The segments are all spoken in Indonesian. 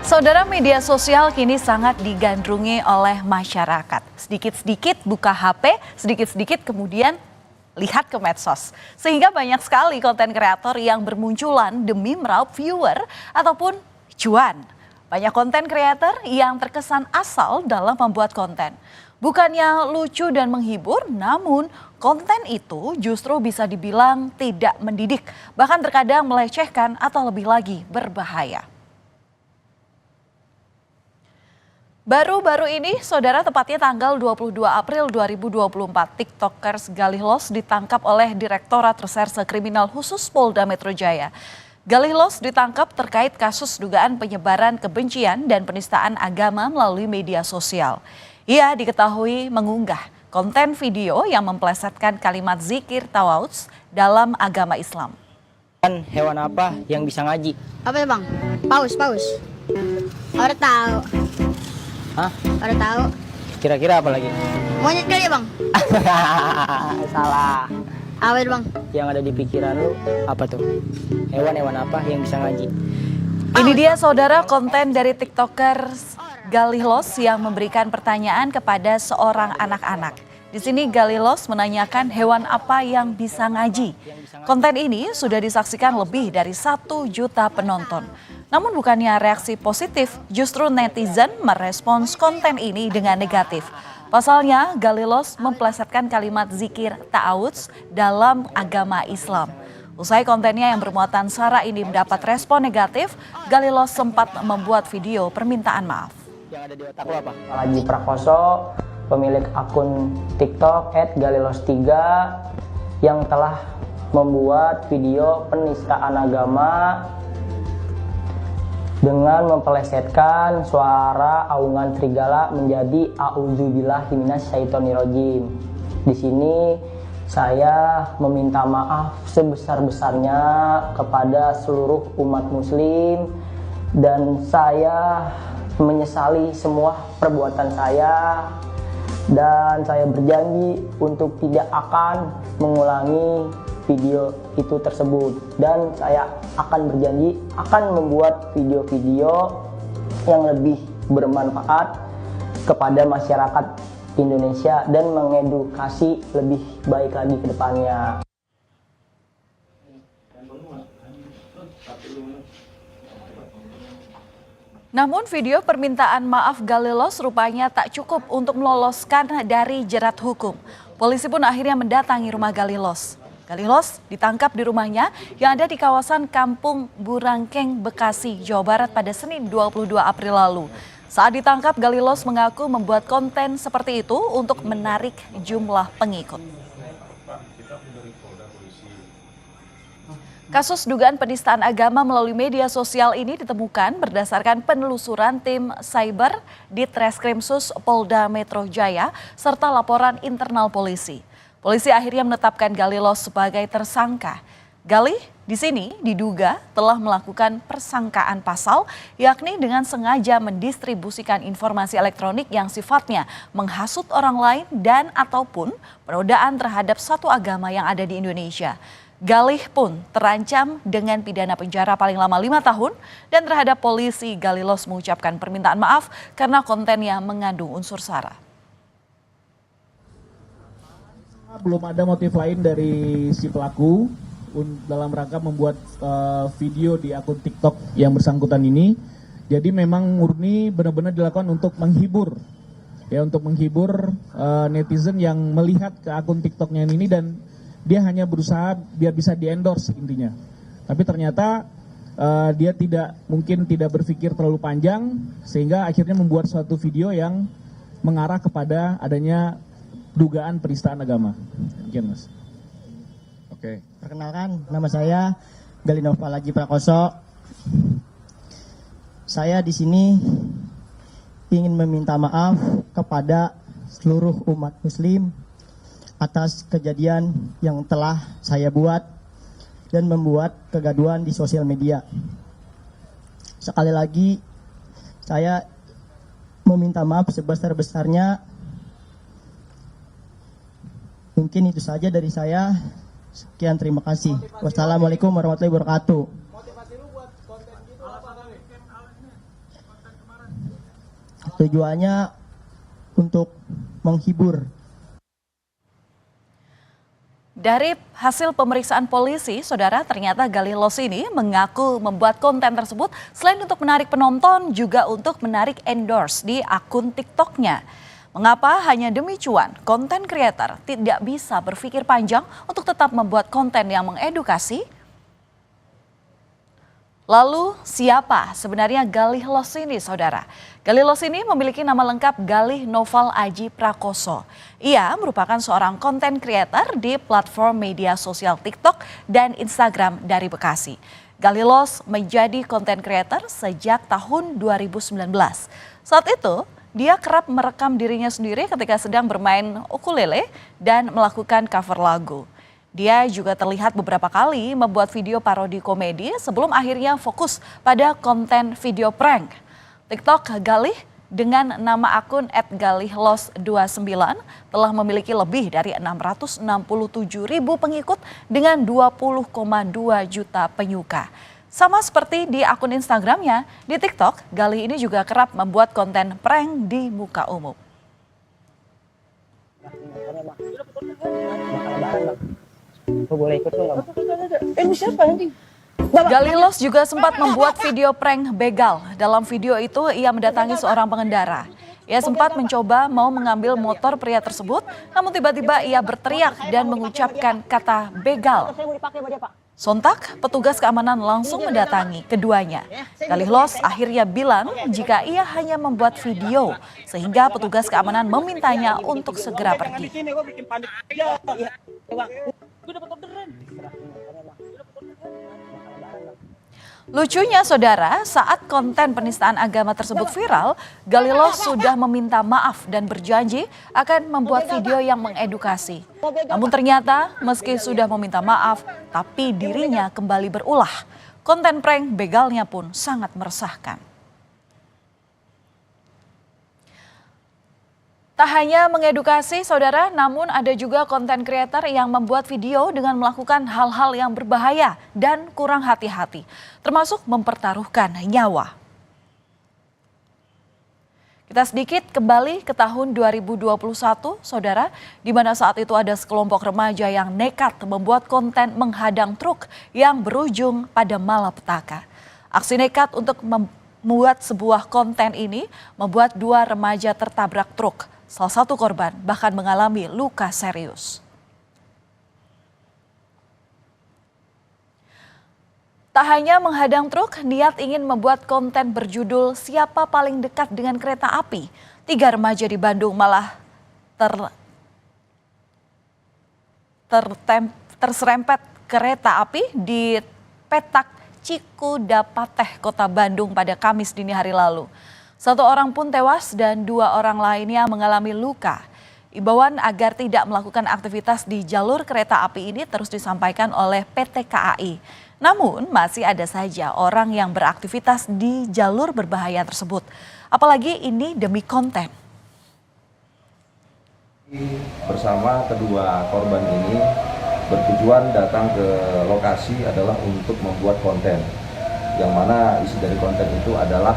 Saudara, media sosial kini sangat digandrungi oleh masyarakat. Sedikit-sedikit buka HP, sedikit-sedikit kemudian lihat ke medsos. Sehingga banyak sekali konten kreator yang bermunculan demi meraup viewer ataupun cuan. Banyak konten kreator yang terkesan asal dalam membuat konten. Bukannya lucu dan menghibur, namun konten itu justru bisa dibilang tidak mendidik, bahkan terkadang melecehkan atau lebih lagi berbahaya. Baru-baru ini, saudara, tepatnya tanggal 22 April 2024, TikTokers Galihlos ditangkap oleh Direktorat Reserse Kriminal Khusus Polda Metro Jaya. Galihlos ditangkap terkait kasus dugaan penyebaran kebencian dan penistaan agama melalui media sosial. Ia diketahui mengunggah konten video yang memplesetkan kalimat zikir tawauds dalam agama Islam. Hewan apa yang bisa ngaji? Apa ya bang? Paus. Orang tahu. Hah? Orang tahu. Kira-kira apa lagi? Monyet kali ya bang? Salah. Apa itu bang? Yang ada di pikiran lu apa tuh? Hewan apa yang bisa ngaji? Ini dia, saudara, konten dari TikTokers Galihlos yang memberikan pertanyaan kepada seorang anak-anak. Di sini Galihlos menanyakan hewan apa yang bisa ngaji. Konten ini sudah disaksikan lebih dari 1 juta penonton. Namun bukannya reaksi positif, justru netizen merespons konten ini dengan negatif. Pasalnya, Galihlos memplesetkan kalimat zikir ta'awudz dalam agama Islam. Usai kontennya yang bermuatan sara ini mendapat respon negatif, Galihlos sempat membuat video permintaan maaf. Yang ada di otak lu apa? Lagi Prakoso, pemilik akun TikTok @galihlos3 yang telah membuat video penistaan agama dengan mempelesetkan suara aungan serigala menjadi auzubillahi minasyaitonirrajim. Di sini saya meminta maaf sebesar-besarnya kepada seluruh umat muslim dan saya menyesali semua perbuatan saya dan saya berjanji untuk tidak akan mengulangi video itu tersebut, dan saya akan berjanji akan membuat video-video yang lebih bermanfaat kepada masyarakat Indonesia dan mengedukasi lebih baik lagi ke depannya. Namun video permintaan maaf Galihlos rupanya tak cukup untuk meloloskan dari jerat hukum. Polisi pun akhirnya mendatangi rumah Galihlos. Galihlos ditangkap di rumahnya yang ada di kawasan Kampung Burangkeng, Bekasi, Jawa Barat pada Senin 22 April lalu. Saat ditangkap, Galihlos mengaku membuat konten seperti itu untuk menarik jumlah pengikut. Kasus dugaan penistaan agama melalui media sosial ini ditemukan berdasarkan penelusuran tim Cyber di Treskrimsus Polda Metro Jaya serta laporan internal polisi. Polisi akhirnya menetapkan Galihlos sebagai tersangka. Galih di sini diduga telah melakukan persangkaan pasal, yakni dengan sengaja mendistribusikan informasi elektronik yang sifatnya menghasut orang lain dan ataupun penodaan terhadap satu agama yang ada di Indonesia. Galih pun terancam dengan pidana penjara paling lama 5 tahun dan terhadap polisi Galihlos mengucapkan permintaan maaf karena kontennya mengandung unsur sara. Belum ada motif lain dari si pelaku dalam rangka membuat video di akun TikTok yang bersangkutan ini. Jadi memang murni benar-benar dilakukan untuk menghibur, ya, untuk menghibur netizen yang melihat ke akun TikToknya ini, dan dia hanya berusaha biar bisa di-endorse intinya. Tapi ternyata dia mungkin tidak berpikir terlalu panjang sehingga akhirnya membuat suatu video yang mengarah kepada adanya dugaan penistaan agama. Mungkin, Mas. Oke. Perkenalkan, nama saya Galinova Lagi Prakoso. Saya di sini ingin meminta maaf kepada seluruh umat muslim atas kejadian yang telah saya buat dan membuat kegaduhan di sosial media. Sekali lagi, saya meminta maaf sebesar-besarnya. Mungkin itu saja dari saya. Sekian, terima kasih. Wassalamualaikum warahmatullahi wabarakatuh. Tujuannya untuk menghibur. Dari hasil pemeriksaan polisi, saudara, ternyata Galilos ini mengaku membuat konten tersebut selain untuk menarik penonton, juga untuk menarik endorse di akun TikToknya. Mengapa hanya demi cuan, konten creator tidak bisa berpikir panjang untuk tetap membuat konten yang mengedukasi? Lalu siapa sebenarnya Galilos ini, saudara? Galilos ini memiliki nama lengkap Galih Noval Aji Prakoso. Ia merupakan seorang konten creator di platform media sosial TikTok dan Instagram dari Bekasi. Galilos menjadi konten creator sejak tahun 2019. Saat itu, dia kerap merekam dirinya sendiri ketika sedang bermain ukulele dan melakukan cover lagu. Dia juga terlihat beberapa kali membuat video parodi komedi sebelum akhirnya fokus pada konten video prank. TikTok Galih dengan nama akun @galihlos29 telah memiliki lebih dari 667.000 pengikut dengan 20,2 juta penyuka. Sama seperti di akun Instagramnya, di TikTok, Galih ini juga kerap membuat konten prank di muka umum. Boleh ikut lu Galilos juga sempat membuat video prank begal. Dalam video itu ia mendatangi seorang pengendara. Ia sempat mencoba mau mengambil motor pria tersebut, namun tiba-tiba ia berteriak dan mengucapkan kata begal. Sontak, petugas keamanan langsung mendatangi keduanya. Galilos akhirnya bilang jika ia hanya membuat video, sehingga petugas keamanan memintanya untuk segera pergi. Lucunya, saudara, saat konten penistaan agama tersebut viral, Galilos sudah meminta maaf dan berjanji akan membuat video yang mengedukasi. Namun ternyata meski sudah meminta maaf, tapi dirinya kembali berulah. Konten prank begalnya pun sangat meresahkan. Tak hanya mengedukasi, saudara, namun ada juga konten creator yang membuat video dengan melakukan hal-hal yang berbahaya dan kurang hati-hati, termasuk mempertaruhkan nyawa. Kita sedikit kembali ke tahun 2021, saudara, di mana saat itu ada sekelompok remaja yang nekat membuat konten menghadang truk yang berujung pada malapetaka. Aksi nekat untuk membuat sebuah konten ini membuat dua remaja tertabrak truk. Salah satu korban bahkan mengalami luka serius. Tak hanya menghadang truk, niat ingin membuat konten berjudul "Siapa Paling Dekat Dengan Kereta Api". 3 remaja di Bandung malah terserempet kereta api di petak Cikudapateh, Kota Bandung pada Kamis dini hari lalu. 1 orang pun tewas dan 2 orang lainnya mengalami luka. Imbauan agar tidak melakukan aktivitas di jalur kereta api ini terus disampaikan oleh PT KAI. Namun masih ada saja orang yang beraktivitas di jalur berbahaya tersebut. Apalagi ini demi konten. Bersama kedua korban ini bertujuan datang ke lokasi adalah untuk membuat konten. Yang mana isi dari konten itu adalah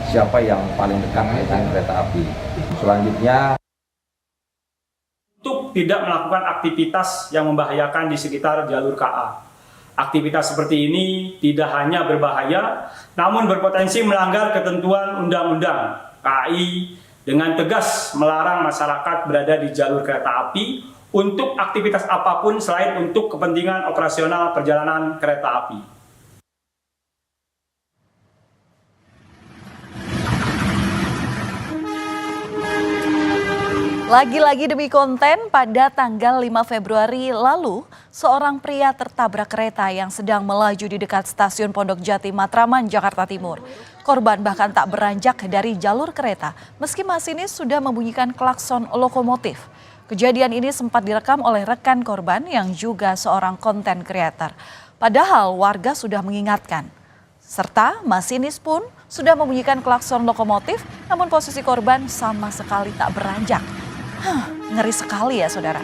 siapa yang paling dekat dengan kereta api. Selanjutnya, untuk tidak melakukan aktivitas yang membahayakan di sekitar jalur KA. Aktivitas seperti ini tidak hanya berbahaya, namun berpotensi melanggar ketentuan Undang-Undang KAI dengan tegas melarang masyarakat berada di jalur kereta api untuk aktivitas apapun selain untuk kepentingan operasional perjalanan kereta api. Lagi-lagi demi konten, pada tanggal 5 Februari lalu, seorang pria tertabrak kereta yang sedang melaju di dekat stasiun Pondok Jati, Matraman, Jakarta Timur. Korban bahkan tak beranjak dari jalur kereta, meski masinis sudah membunyikan klakson lokomotif. Kejadian ini sempat direkam oleh rekan korban yang juga seorang konten creator. Padahal warga sudah mengingatkan, serta masinis pun sudah membunyikan klakson lokomotif, namun posisi korban sama sekali tak beranjak. Ngeri sekali ya, saudara.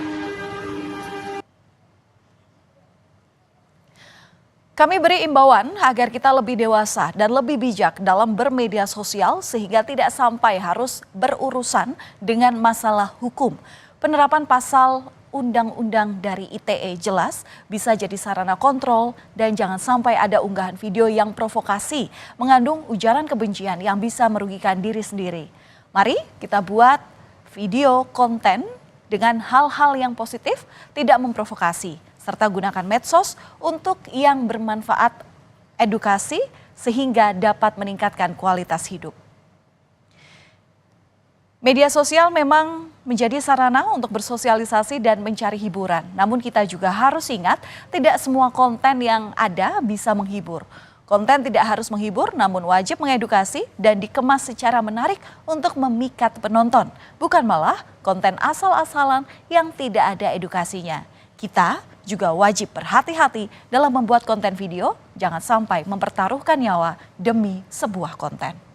Kami beri imbauan agar kita lebih dewasa dan lebih bijak dalam bermedia sosial sehingga tidak sampai harus berurusan dengan masalah hukum. Penerapan pasal undang-undang dari ITE jelas bisa jadi sarana kontrol dan jangan sampai ada unggahan video yang provokasi, mengandung ujaran kebencian yang bisa merugikan diri sendiri. Mari kita buat video konten dengan hal-hal yang positif, tidak memprovokasi, serta gunakan medsos untuk yang bermanfaat edukasi sehingga dapat meningkatkan kualitas hidup. Media sosial memang menjadi sarana untuk bersosialisasi dan mencari hiburan. Namun kita juga harus ingat tidak semua konten yang ada bisa menghibur. Konten tidak harus menghibur namun wajib mengedukasi dan dikemas secara menarik untuk memikat penonton. Bukan malah konten asal-asalan yang tidak ada edukasinya. Kita juga wajib berhati-hati dalam membuat konten video, jangan sampai mempertaruhkan nyawa demi sebuah konten.